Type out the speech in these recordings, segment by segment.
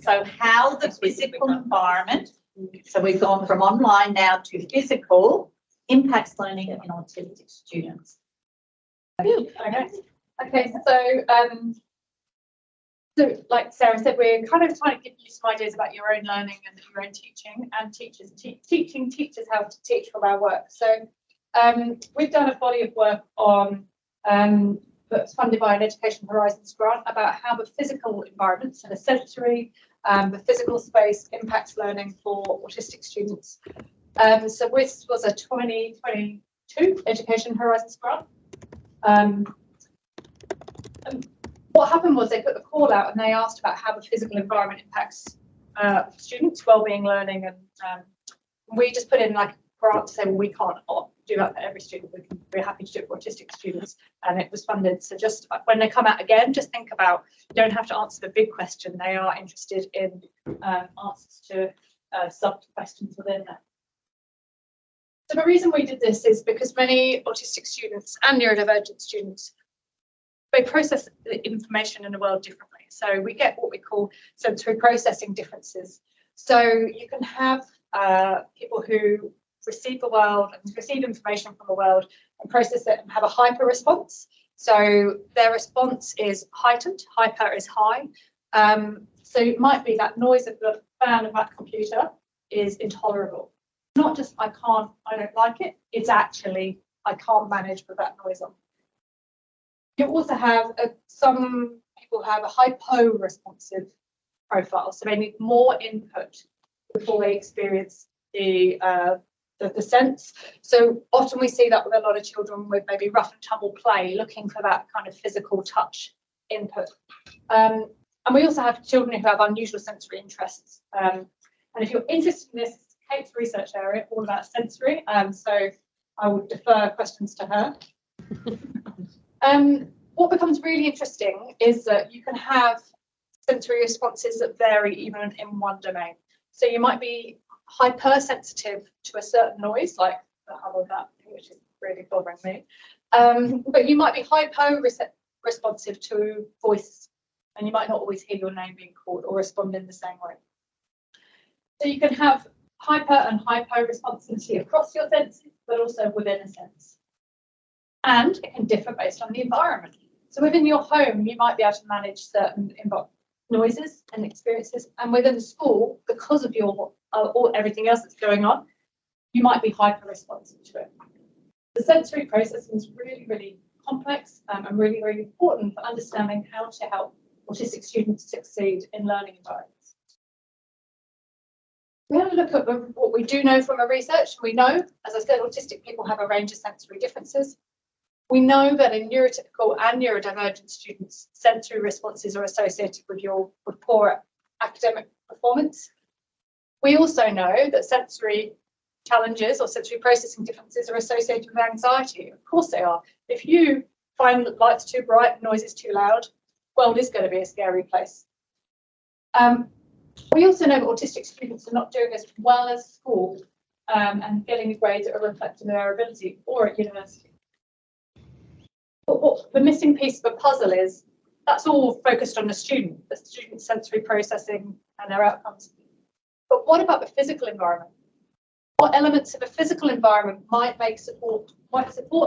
So how the physical environment, so we've gone from online now to physical, impacts learning in autistic students. Okay, so like Sarah said, we're kind of trying to give you some ideas about your own learning and your own teaching, and teaching teachers how to teach from our work. So we've done a body of work on that's funded by an Education Horizons grant about how the physical environment, so the sensory, the physical space impacts learning for autistic students. So this was a 2022 Education Horizons grant. What happened was they put the call out and they asked about how the physical environment impacts students' wellbeing, learning, and we just put in like a grant to say, well, we can't do that for every student. We're happy to do it for autistic students, and it was funded. So just when they come out again, just think about, you don't have to answer the big question. They are interested in answers to sub-questions within that. So the reason we did this is because many autistic students and neurodivergent students, they process the information in the world differently. So we get what we call sensory processing differences. So you can have people who receive the world and receive information from the world and process it and have a hyper response. So their response is heightened, hyper is high. So it might be that noise of the fan of that computer is intolerable. Not just I don't like it, it's actually I can't manage with that noise on. You also have some people have a hypo-responsive profile, so they need more input before they experience the sense. So often we see that with a lot of children with maybe rough and tumble play, looking for that kind of physical touch input. And we also have children who have unusual sensory interests. And if you're interested in this, Kate's research area, all about sensory. So I would defer questions to her. What becomes really interesting is that you can have sensory responses that vary even in one domain. So you might be hypersensitive to a certain noise, like the hum of that, which is really bothering me. But you might be hypo-responsive to voice, and you might not always hear your name being called or respond in the same way. So you can have hyper and hypo-responsivity across your senses, but also within a sense. And it can differ based on the environment. So within your home, you might be able to manage certain noises and experiences. And within the school, because of your everything else that's going on, you might be hyper responsive to it. The sensory processing is really, really complex and really, really important for understanding how to help autistic students succeed in learning environments. We have a look at what we do know from our research. We know, as I said, autistic people have a range of sensory differences. We know that in neurotypical and neurodivergent students, sensory responses are associated with poor academic performance. We also know that sensory challenges or sensory processing differences are associated with anxiety. Of course they are. If you find that lights too bright, noise is too loud, the world is going to be a scary place. We also know that autistic students are not doing as well as school and getting the grades that are reflecting their ability or at university. But what the missing piece of the puzzle is, that's all focused on the student's sensory processing and their outcomes. But what about the physical environment? What elements of a physical environment might support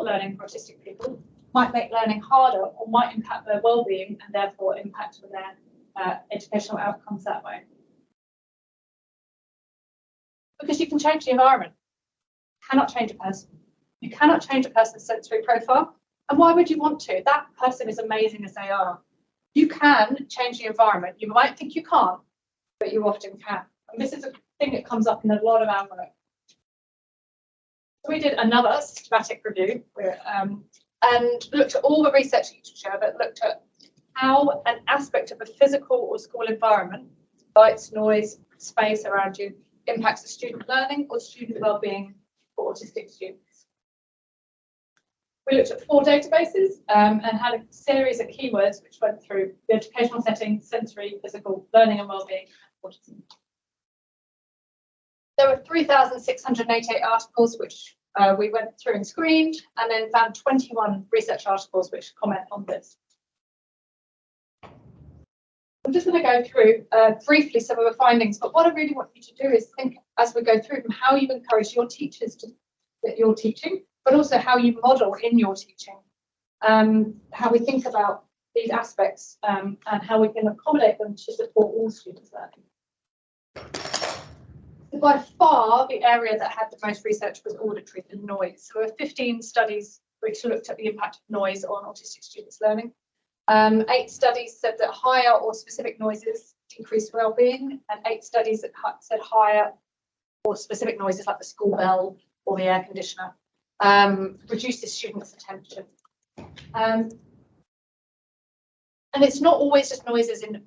learning for autistic people, might make learning harder, or might impact their well-being and therefore impact on their educational outcomes that way? Because you can change the environment. You cannot change a person. You cannot change a person's sensory profile. And why would you want to? That person is amazing as they are. You can change the environment. You might think you can't, but you often can. And this is a thing that comes up in a lot of our work. So we did another systematic review and looked at all the research literature that looked at how an aspect of a physical or school environment, lights, noise, space around you, impacts the student learning or student well-being for autistic students. We looked at 4 databases and had a series of keywords which went through the educational setting, sensory, physical, learning and well-being, autism. There were 3,688 articles which we went through and screened, and then found 21 research articles which comment on this. I'm just going to go through briefly some of the findings, but what I really want you to do is think as we go through them how you encourage your teachers that you're teaching, but also how you model in your teaching, how we think about these aspects and how we can accommodate them to support all students learning. So by far, the area that had the most research was auditory and noise. So there were 15 studies which looked at the impact of noise on autistic students' learning. 8 studies said that higher or specific noises decreased well-being, and 8 studies that said higher or specific noises like the school bell or the air conditioner reduces students' attention. And it's not always just noises in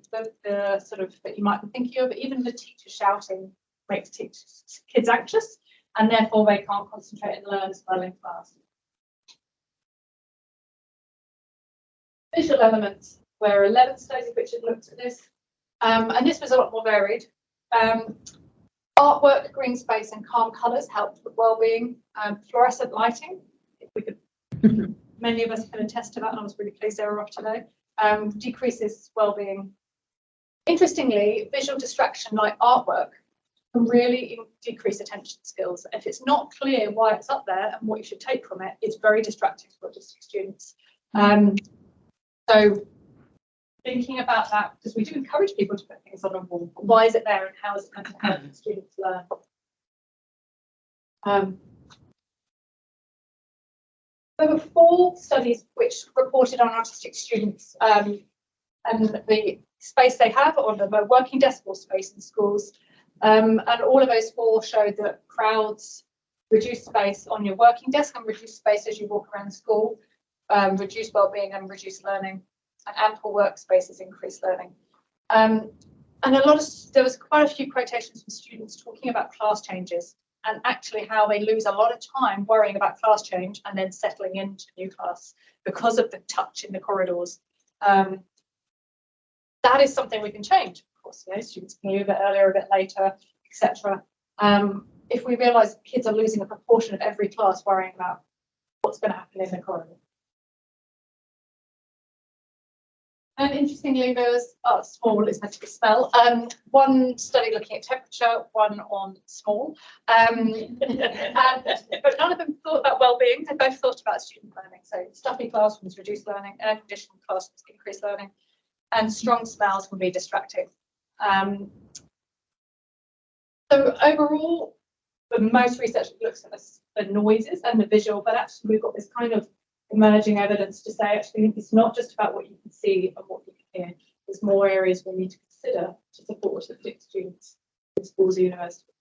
the sort of that you might be thinking of, but even the teacher shouting makes kids anxious, and therefore they can't concentrate and learn as well in class. Visual elements, where 11 studies which had looked at this, and this was a lot more varied. Artwork, green space and calm colours helped with well-being. Fluorescent lighting, if we could, many of us can attest to that, and I was really pleased they were off today, decreases well-being. Interestingly, visual distraction like artwork can really decrease attention skills. If it's not clear why it's up there and what you should take from it, it's very distracting for autistic students. So thinking about that, because we do encourage people to put things on a wall. Why is it there and how is it going to help students learn? There were 4 studies which reported on autistic students and the space they have on the working desk or space in schools. And all of those 4 showed that crowds reduce space on your working desk and reduce space as you walk around school. Reduce well-being and reduce learning, and ample workspaces increase learning. And there was quite a few quotations from students talking about class changes and actually how they lose a lot of time worrying about class change and then settling into new class because of the touch in the corridors. That is something we can change. Of course, you know, students can leave a bit earlier, a bit later, etc. If we realise kids are losing a proportion of every class worrying about what's going to happen in the corridor. And interestingly, there was small is meant to be smell. One study looking at temperature, one on small, but none of them thought about well-being. They both thought about student learning. So stuffy classrooms reduce learning, air-conditioned classrooms increase learning, and strong smells can be distracting. So overall, the most research looks at the noises and the visual, but actually we've got this kind of emerging evidence to say actually it's not just about what you can see and what you can hear. There's more areas we need to consider to support autistic students in schools and universities.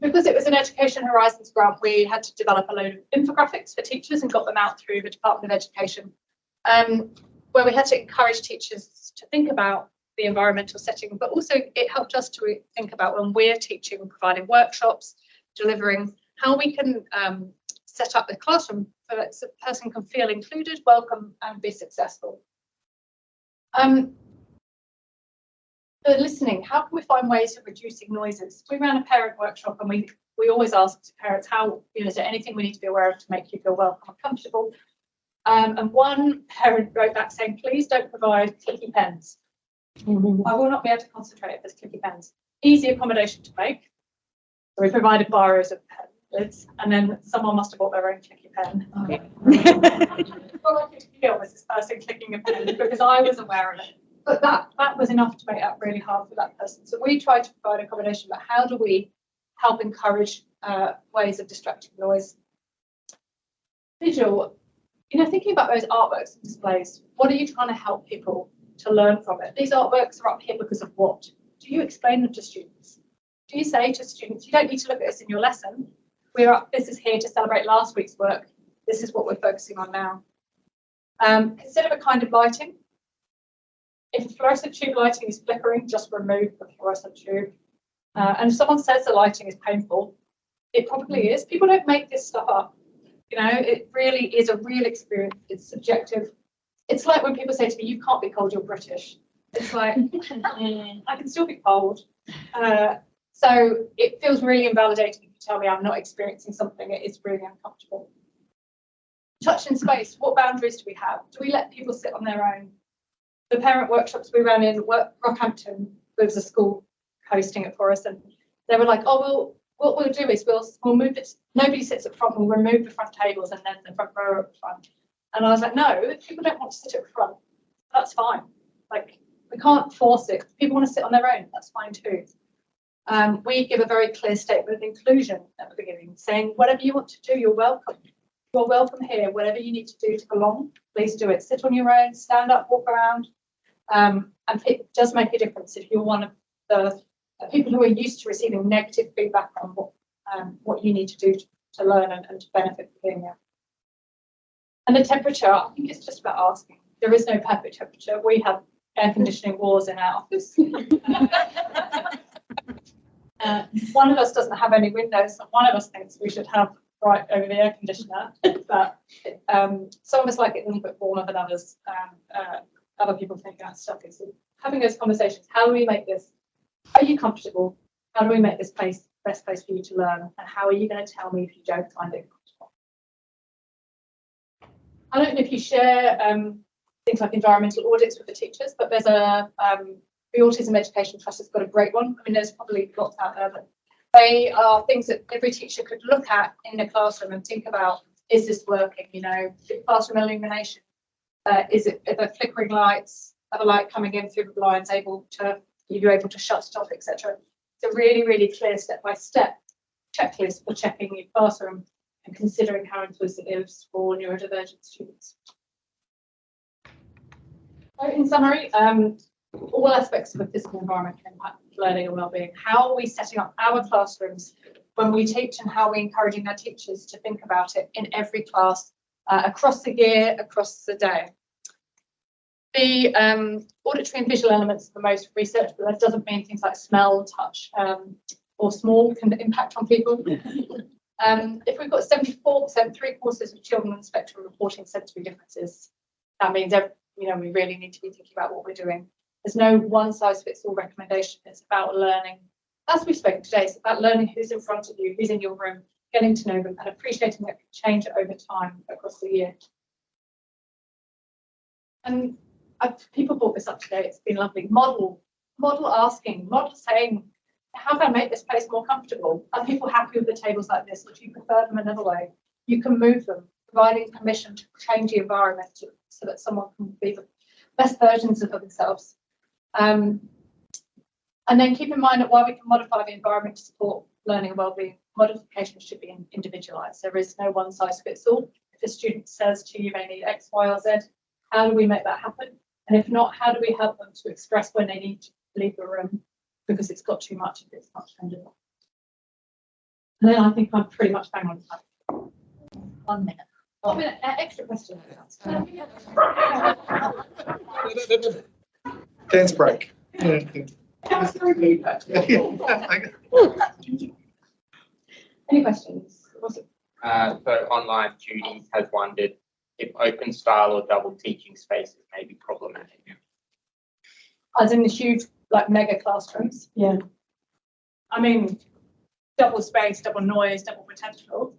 Because it was an Education Horizons grant, we had to develop a load of infographics for teachers and got them out through the Department of Education, where we had to encourage teachers to think about the environmental setting, but also it helped us to think about when we're teaching, providing workshops, delivering, how we can set up the classroom so that the person can feel included, welcome, and be successful. The listening, how can we find ways of reducing noises? We ran a parent workshop and we always asked parents, how, you know, is there anything we need to be aware of to make you feel welcome and comfortable? And one parent wrote back saying, please don't provide clicky pens. I will not be able to concentrate if there's clicky pens. Easy accommodation to make. So we provided borrowers of pens. And then someone must have bought their own clicky pen. All I could feel was this person clicking a pen because I was aware of it. But that was enough to make that really hard for that person. So we tried to provide accommodation, but how do we help encourage ways of distracting noise? Visual, you know, thinking about those artworks and displays, what are you trying to help people to learn from it? These artworks are up here because of what? Do you explain them to students? Do you say to students, you don't need to look at this in your lesson. This is here to celebrate last week's work. This is what we're focusing on now. Consider the kind of lighting. If fluorescent tube lighting is flickering, just remove the fluorescent tube. And if someone says the lighting is painful, it probably is. People don't make this stuff up. You know, it really is a real experience. It's subjective. It's like when people say to me, you can't be cold, you're British. It's like, I can still be cold. So it feels really invalidating if you tell me I'm not experiencing something. It is really uncomfortable. Touch in space. What boundaries do we have? Do we let people sit on their own? the parent workshops we ran in Rockhampton, there was a school hosting it for us, and they were like, oh, what we'll do is we'll move it, nobody sits up front, we'll remove the front tables and then the front row up front. And I was like, no, if people don't want to sit up front, that's fine. Like, we can't force it. If people want to sit on their own, that's fine too. We give a very clear statement of inclusion at the beginning, saying whatever you want to do, you're welcome. You're welcome here. Whatever you need to do to belong, please do it. Sit on your own, stand up, walk around. And it does make a difference if you're one of the people who are used to receiving negative feedback on what you need to do to learn and to benefit from being there. And the temperature, I think it's just about asking. There is no perfect temperature. We have air conditioning wars in our office. One of us doesn't have any windows, and one of us thinks we should have right over the air conditioner. But some of us like it a little bit warmer than others. Other people think that's stuff. It's having those conversations. How do we make this? Are you comfortable? How do we make this place the best place for you to learn? And how are you going to tell me if you don't find it comfortable? I don't know if you share things like environmental audits with the teachers, but there's the Autism Education Trust has got a great one. I mean, there's probably lots out there, but they are things that every teacher could look at in the classroom and think about, is this working? You know, classroom illumination, are the flickering lights, are the light coming in through the blinds you're able to shut it off, etc. It's a really, really clear step-by-step checklist for checking your classroom and considering how inclusive it is for neurodivergent students. So in summary, all aspects of a physical environment can impact learning and wellbeing. How are we setting up our classrooms when we teach, and how are we encouraging our teachers to think about it in every class, across the year, across the day? The auditory and visual elements are the most researched, but that doesn't mean things like smell, touch, or small can impact on people. If we've got 74%, 3/4 of children on the spectrum reporting sensory differences, that means we really need to be thinking about what we're doing. There's no one-size-fits-all recommendation. It's about learning. As we've spoken today, it's about learning who's in front of you, who's in your room, getting to know them, and appreciating that can change over time across the year. And people brought this up today. It's been lovely. Model asking, model saying, how can I make this place more comfortable? Are people happy with the tables like this? Or do you prefer them another way? You can move them, providing permission to change the environment so that someone can be the best versions of themselves. And then keep in mind that while we can modify the environment to support learning and wellbeing, modifications should be individualised. There is no one size fits all. If a student says to you they need X, Y, or Z, how do we make that happen? And if not, how do we help them to express when they need to leave the room because it's got too much if it's not changeable? And then I think I'm pretty much bang on time. 1 minute. 1 minute, extra question. Dance break. Any questions? So online, Judy has wondered if open style or double teaching spaces may be problematic. As in the huge, like mega classrooms? Yeah. I mean, double space, double noise, double potential.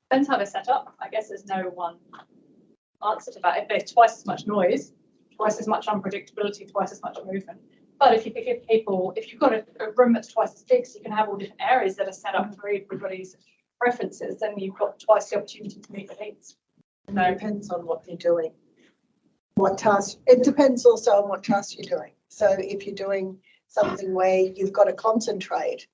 Depends how they're set up. I guess there's no one answer to that. If there's twice as much noise, twice as much unpredictability, twice as much movement. But if you've got a room that's twice as big, so you can have all different areas that are set up for everybody's preferences, then you've got twice the opportunity to meet the needs. And it depends on what you're doing. What task, it depends also on what task you're doing. So if you're doing something where you've got to concentrate,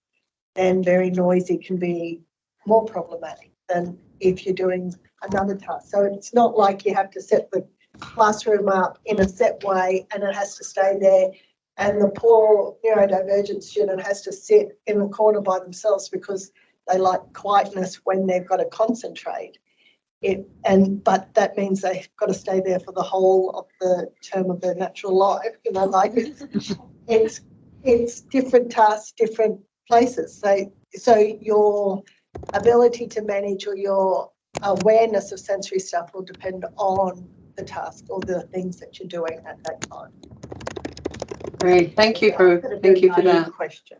then very noisy can be more problematic than if you're doing another task. So it's not like you have to set the classroom up in a set way and it has to stay there, and the poor neurodivergent student has to sit in the corner by themselves because they like quietness when they've got to concentrate. But that means they've got to stay there for the whole of the term of their natural life. It's different tasks, different places. So your ability to manage or your awareness of sensory stuff will depend on the task or the things that you're doing at that time. Great, thank you for that. Question.